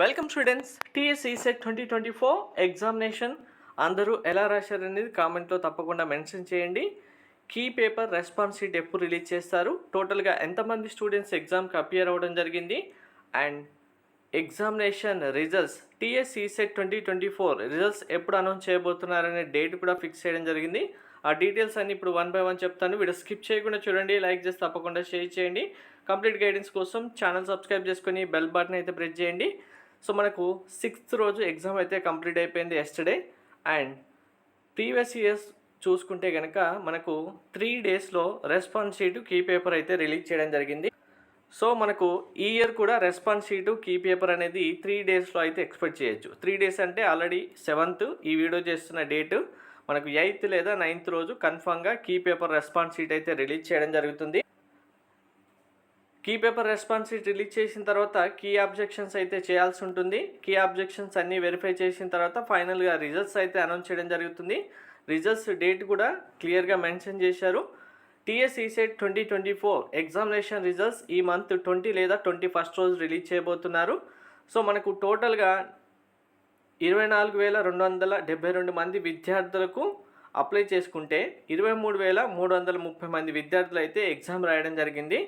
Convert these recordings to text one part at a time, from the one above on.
Welcome students. TSE set 2024 examination అందరూ ఎలా రాశారనేది కామెంట్లో తప్పకుండా మెన్షన్ చేయండి. కీ పేపర్ రెస్పాన్స్ షీట్ ఎప్పుడు రిలీజ్ చేస్తారు, టోటల్గా ఎంతమంది స్టూడెంట్స్ ఎగ్జామ్కి అపియర్ అవ్వడం జరిగింది, and examination results TSE set 2024 results ఎప్పుడు అనౌన్స్ చేయబోతున్నారనే డేట్ కూడా ఫిక్స్ చేయడం జరిగింది. ఆ డీటెయిల్స్ అన్ని ఇప్పుడు 1 by 1 చెప్తాను. వీడియో స్కిప్ చేయకుండా చూడండి, లైక్ చేసి తప్పకుండా షేర్ చేయండి. కంప్లీట్ గైడెన్స్ కోసం ఛానల్ సబ్స్క్రైబ్ చేసుకొని బెల్ బటన్ అయితే ప్రెస్ చేయండి. సో మనకు 6th రోజు ఎగ్జామ్ అయితే కంప్లీట్ అయిపోయింది ఎస్టర్డే. అండ్ ప్రీవియస్ ఇయర్స్ చూసుకుంటే కనుక మనకు 3 డేస్లో రెస్పాన్స్ షీటు కీ పేపర్ అయితే రిలీజ్ చేయడం జరిగింది. సో మనకు ఈ ఇయర్ కూడా రెస్పాన్స్ షీటు కీ పేపర్ అనేది 3 డేస్లో అయితే ఎక్స్పెక్ట్ చేయొచ్చు. 3 డేస్ అంటే ఆల్రెడీ 7th ఈ వీడియో చేస్తున్న డేటు, మనకు 8th లేదా 9th రోజు కన్ఫామ్గా కీ పేపర్ రెస్పాన్స్ షీట్ అయితే రిలీజ్ చేయడం జరుగుతుంది. Key paper response sheet release చేసిన తర్వాత కీ అబ్జెక్షన్స్ అయితే చేయాల్సి ఉంటుంది. కీ అబ్జెక్షన్స్ అన్నీ వెరిఫై చేసిన తర్వాత ఫైనల్గా రిజల్ట్స్ అయితే అనౌన్స్ చేయడం జరుగుతుంది. రిజల్ట్స్ డేట్ కూడా క్లియర్గా మెన్షన్ చేశారు. టీఎస్ఈ సెట్ 2024 ఎగ్జామినేషన్ రిజల్ట్స్ ఈ మంత్ 20 లేదా 21st రోజు రిలీజ్ చేయబోతున్నారు. సో మనకు టోటల్గా 24,272 మంది విద్యార్థులకు అప్లై చేసుకుంటే 23,330 మంది విద్యార్థులు అయితే ఎగ్జామ్ రాయడం జరిగింది.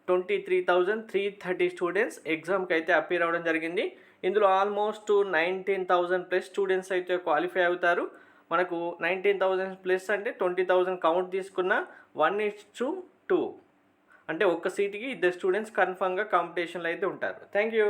23,330 స్టూడెంట్స్ ఎగ్జామ్కి అయితే అపీర్ అవ్వడం జరిగింది. ఇందులో ఆల్మోస్ట్ 19,000 ప్లస్ స్టూడెంట్స్ అయితే క్వాలిఫై అవుతారు. మనకు 19,000 ప్లస్ అంటే 20,000 కౌంట్ తీసుకున్న 1:2 అంటే ఒక్క సీటుకి 2 స్టూడెంట్స్ కన్ఫర్మ్గా కాంపిటీషన్లో అయితే ఉంటారు. Thank you.